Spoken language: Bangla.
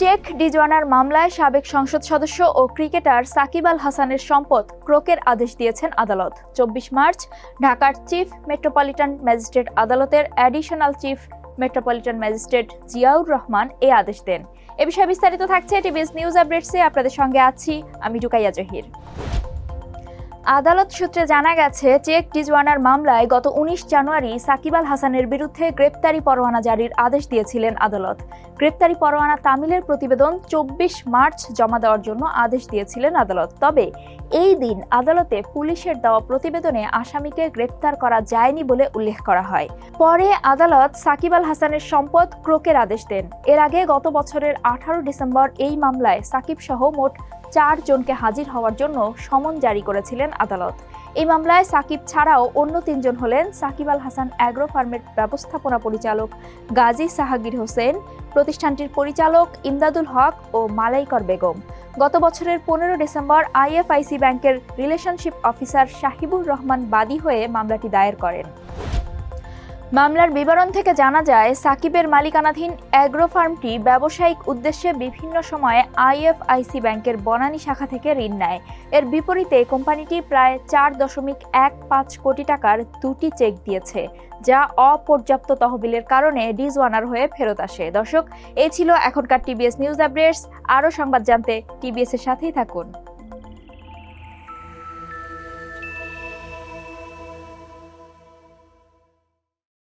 চেক ডিজওয়ানার মামলায় সাবেক সংসদ সদস্য ও ক্রিকেটার সাকিব আল হাসানের সম্পদ ক্রোকের আদেশ দিয়েছেন আদালত। 24 মার্চ ঢাকার চিফ মেট্রোপলিটন ম্যাজিস্ট্রেট আদালতের additional chief metropolitan magistrate Ziaur Rahman এই আদেশ দেন। এ বিষয়ে বিস্তারিত থাকছে টিভিএস নিউজ আপডেটসে। আপনাদের সঙ্গে আছি আমি রুকাইয়া জহির। আদালত সূত্রে জানা গেছে, চেক ডিজওয়ানার মামলায় গত 19 জানুয়ারি সাকিব আল হাসানের বিরুদ্ধে গ্রেপ্তারি পরোয়ানা জারির আদেশ দিয়েছিলেন আদালত। গ্রেপ্তারি পরোয়ানা তামিলের প্রতিবেদন 24 মার্চ জমা দেওয়ার জন্য আদেশ দিয়েছিলেন আদালত। তবে এই দিন আদালতে পুলিশের দেওয়া প্রতিবেদনে আসামিকে গ্রেপ্তার করা যায়নি বলে উল্লেখ করা হয়। পরে আদালত সাকিব আল হাসানের সম্পদ ক্রোকের আদেশ দেন। এর আগে গত বছরের 18 ডিসেম্বর এই মামলায় সাকিব সহ মোট 4 জনকে হাজির হওয়ার জন্য সমন জারি করেছিলেন আদালত। এই মামলায় সাকিব ছাড়াও অন্য 3 জন হলেন সাকিব আল হাসান অ্যাগ্রো ফার্মের ব্যবস্থাপনা পরিচালক গাজী সাহাগীর হোসেন, প্রতিষ্ঠানটির পরিচালক ইমদাদুল হক ও মালাইকর বেগম। গত বছরের 15 ডিসেম্বর আইএফআইসি ব্যাংকের রিলেশনশিপ অফিসার শাহিবুর রহমান বাদী হয়ে মামলাটি দায়ের করেন। মামলার বিবরণ থেকে জানা যায়, সাকিবের মালিকানাধীন অ্যাগ্রো ফার্মটি ব্যবসায়িক উদ্দেশ্যে বিভিন্ন সময়ে আইএফআইসি ব্যাংকের বনানী শাখা থেকে ঋণ নেয়। এর বিপরীতে কোম্পানিটি প্রায় 4.15 কোটি টাকার 2টি চেক দিয়েছে, যা অপর্যাপ্ত তহবিলের কারণে ডিজওয়ানার হয়ে ফেরত আসে। দর্শক, এই ছিল এখনকার টিভিএস নিউজ আপডেটস। আরও সংবাদ জানতে টিভিএস এর সাথেই থাকুন।